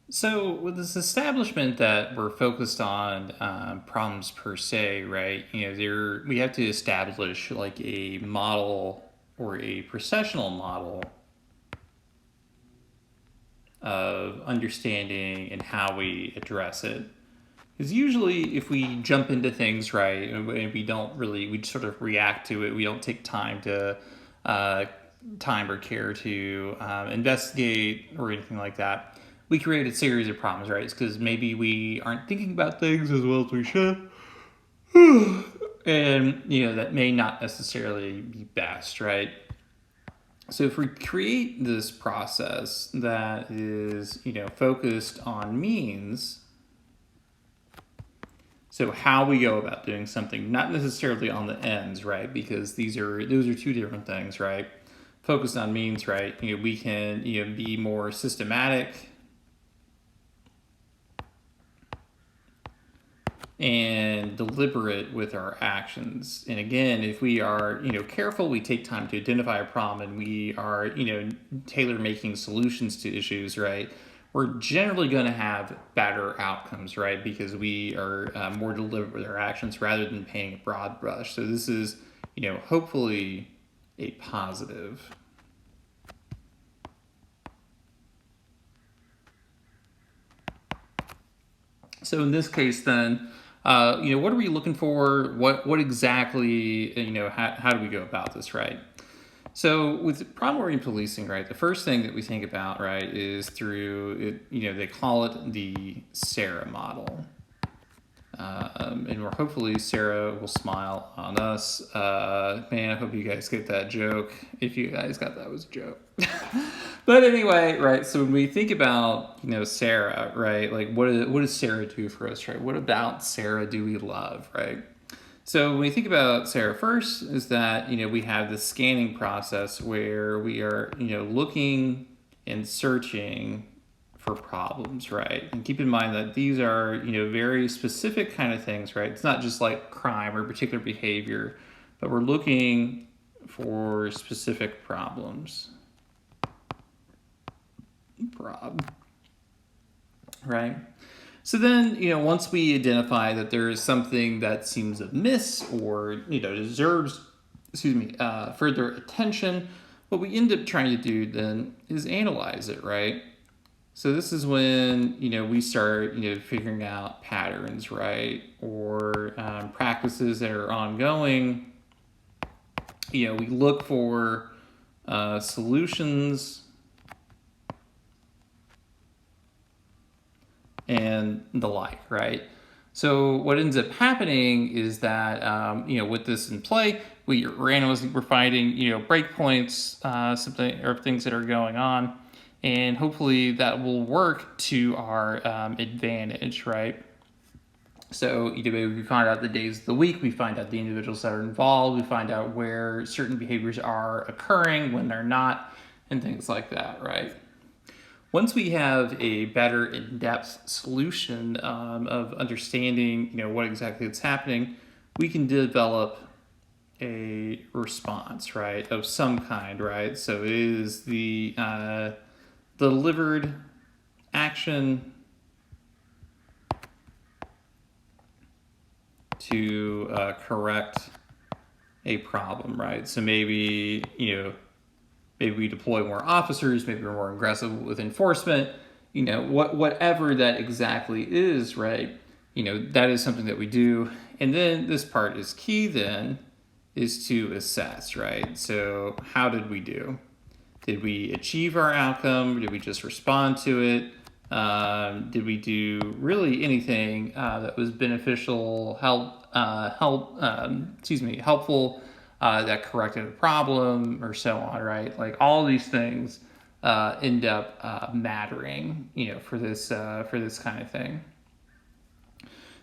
So with this establishment that we're focused on problems per se, right? We have to establish like a model or a processional model of understanding and how we address it. Because usually, if we jump into things right and we don't really, we sort of react to it. We don't take uh, time or care to investigate or anything like that. We create a series of problems, right? It's because maybe we aren't thinking about things as well as we should, and that may not necessarily be best, right? So if we create this process that is focused on means, so how we go about doing something, not necessarily on the ends, right? Because those are two different things, right? Focused on means, right? We can be more systematic and deliberate with our actions. And again, if we are careful, we take time to identify a problem, and we are tailor making solutions to issues, right? We're generally going to have better outcomes, right? Because we are more deliberate with our actions rather than painting a broad brush. So this is hopefully a positive. So in this case, then, what are we looking for? What exactly, how do we go about this, right? So with problem-oriented policing, right, the first thing that we think about, right, is through it. They call it the Sarah model. And we're hopefully Sarah will smile on us. Man, I hope you guys get that joke. If you guys got that, was a joke. But anyway, right. So when we think about Sarah, right, like what does Sarah do for us, right? What about Sarah do we love, right? So when we think about Sarah first, is that we have the scanning process where we are looking and searching for problems, right? And keep in mind that these are very specific kind of things, right? It's not just like crime or particular behavior, but we're looking for specific problems. Right? So then, once we identify that there is something that seems amiss or, deserves, further attention, what we end up trying to do then is analyze it, right? So this is when, we start, figuring out patterns, right? Or practices that are ongoing. We look for solutions and the like, right? So what ends up happening is that with this in play, we're finding breakpoints, something or things that are going on, and hopefully that will work to our advantage, right? So maybe we find out the days of the week, we find out the individuals that are involved, we find out where certain behaviors are occurring, when they're not, and things like that, right? Once we have a better in-depth solution of understanding, what exactly is happening, we can develop a response, right, of some kind, right? So it is the delivered action to correct a problem, right? So maybe we deploy more officers, maybe we're more aggressive with enforcement, whatever that exactly is, right? That is something that we do. And then this part is key then, is to assess, right? So how did we do? Did we achieve our outcome? Did we just respond to it? Did we do really anything that was beneficial, helpful, that corrected a problem or so on, right? Like all these things end up mattering, for this kind of thing.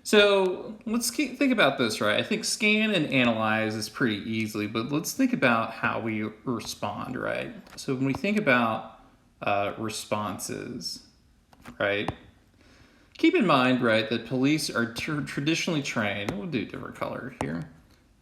So think about this, right? I think scan and analyze is pretty easily, but let's think about how we respond, right? So when we think about responses, right? Keep in mind, right, that police are traditionally trained. We'll do a different color here.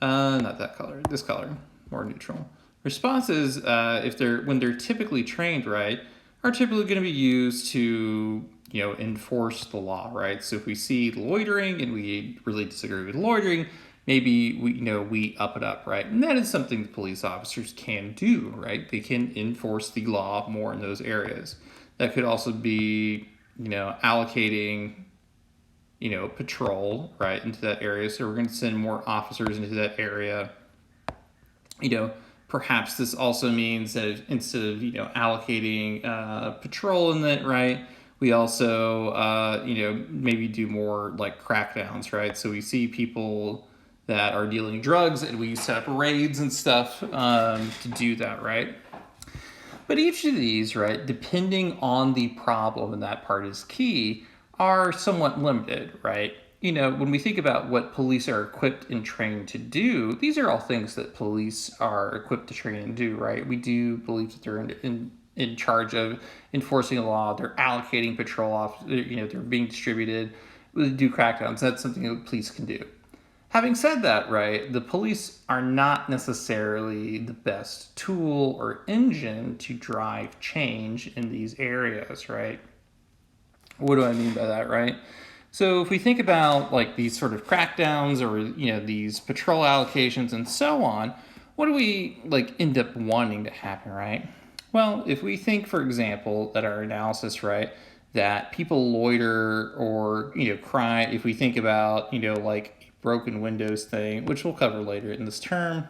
Not that color. This color, more neutral. Responses, when they're typically trained, right, are typically going to be used to enforce the law, right? So if we see loitering and we really disagree with loitering, maybe we up it up, right? And that is something the police officers can do, right? They can enforce the law more in those areas. That could also be, allocating, patrol, right, into that area. So we're going to send more officers into that area. Perhaps this also means that instead of, allocating patrol in that, right, we also, maybe do more like crackdowns, right? So we see people that are dealing drugs and we set up raids and stuff to do that, right? But each of these, right, depending on the problem, and that part is key, are somewhat limited, right? When we think about what police are equipped and trained to do, these are all things that police are equipped to train and do, right? We do believe that they're in charge of enforcing the law. They're allocating patrol off, they're being distributed. We do crackdowns. That's something that police can do. Having said that, right, the police are not necessarily the best tool or engine to drive change in these areas, right? What do I mean by that, right? So if we think about like these sort of crackdowns or these patrol allocations and so on, what do we like end up wanting to happen, right? Well, if we think, for example, that our analysis, right, that people loiter or cry, if we think about like broken windows thing, which we'll cover later in this term,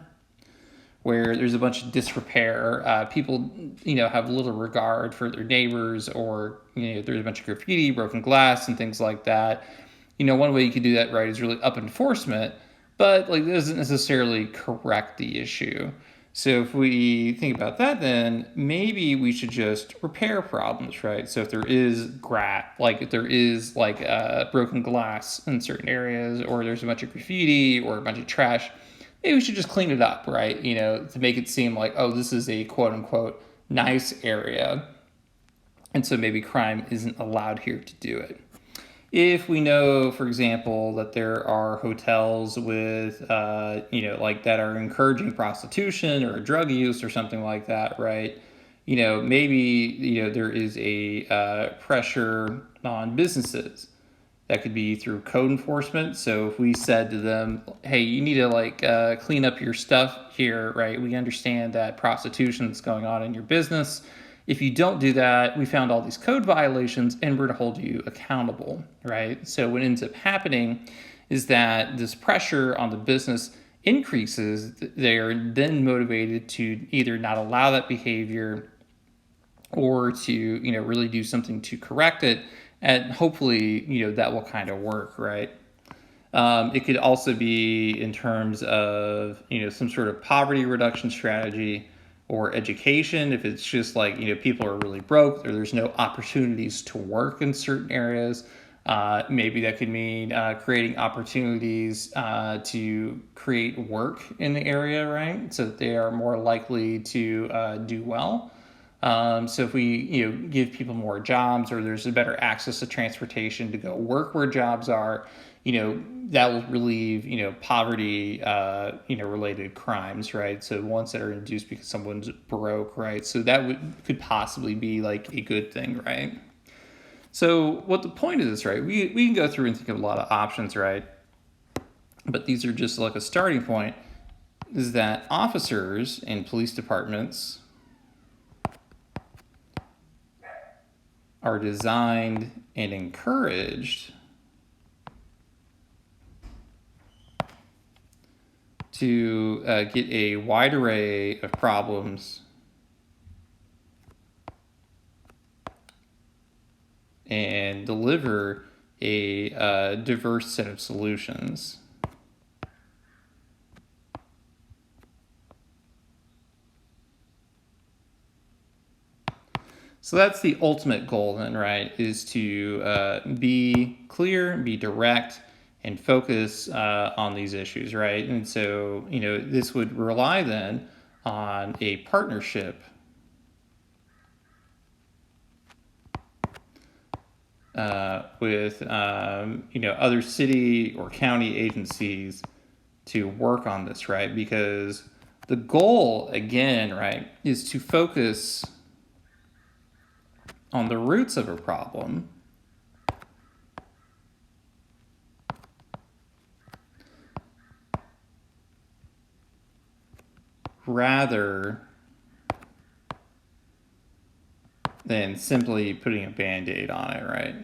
where there's a bunch of disrepair. People, have little regard for their neighbors, or there's a bunch of graffiti, broken glass, and things like that. One way you could do that, right, is really up enforcement, but like that doesn't necessarily correct the issue. So if we think about that, then maybe we should just repair problems, right? So if there is broken glass in certain areas, or there's a bunch of graffiti or a bunch of trash, maybe we should just clean it up, right? To make it seem like, oh, this is a quote unquote nice area. And so maybe crime isn't allowed here to do it. If we know, for example, that there are hotels with, that are encouraging prostitution or drug use or something like that, right? Maybe, there is a pressure on businesses. That could be through code enforcement. So if we said to them, hey, you need to clean up your stuff here, right? We understand that prostitution is going on in your business. If you don't do that, we found all these code violations and we're to hold you accountable, right? So what ends up happening is that this pressure on the business increases. They are then motivated to either not allow that behavior or to, really do something to correct it. And hopefully, that will kind of work, right? It could also be in terms of, some sort of poverty reduction strategy or education. If it's just like, people are really broke or there's no opportunities to work in certain areas, maybe that could mean creating opportunities to create work in the area, right? So that they are more likely to do well. So if we, give people more jobs, or there's a better access to transportation to go work where jobs are, that will relieve, poverty, related crimes, right? So ones that are induced because someone's broke, right? So that could possibly be like a good thing, right? So what the point is, right? We can go through and think of a lot of options, right? But these are just like a starting point, is that officers in police departments are designed and encouraged to get a wide array of problems and deliver a diverse set of solutions. So that's the ultimate goal then, right, is to be clear, be direct, and focus on these issues, right? And so, this would rely then on a partnership with, other city or county agencies to work on this, right? Because the goal, again, right, is to focus on the roots of a problem rather than simply putting a Band-Aid on it, right?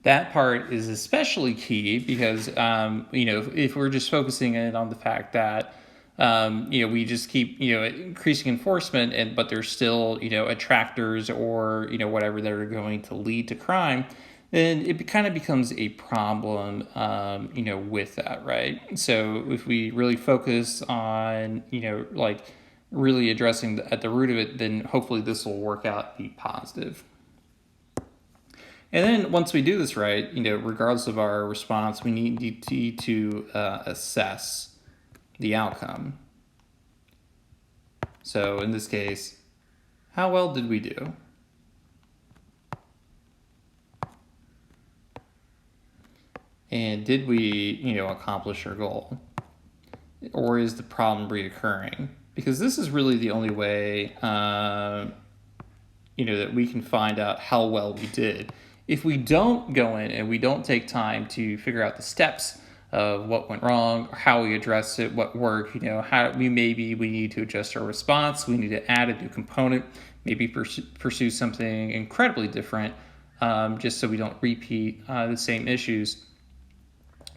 That part is especially key because, if we're just focusing in on the fact that, we just keep, increasing enforcement, but there's still, attractors or, whatever that are going to lead to crime, then it kind of becomes a problem, with that, right? So if we really focus on, like really addressing at the root of it, then hopefully this will work out, be positive. And then once we do this right, regardless of our response, we need to assess the outcome. So in this case, how well did we do? And did we, accomplish our goal? Or is the problem reoccurring? Because this is really the only way, that we can find out how well we did. If we don't go in and we don't take time to figure out the steps of what went wrong, or how we addressed it, what worked, how we need to adjust our response, we need to add a new component, maybe pursue something incredibly different, just so we don't repeat the same issues.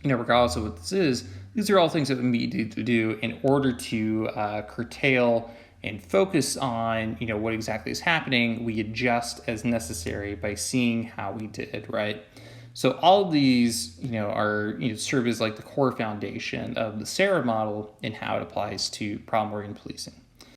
Regardless of what this is, these are all things that we need to do in order to curtail and focus on, what exactly is happening. We adjust as necessary by seeing how we did, right? So all of these, are, serve as like the core foundation of the SARA model and how it applies to problem-oriented policing.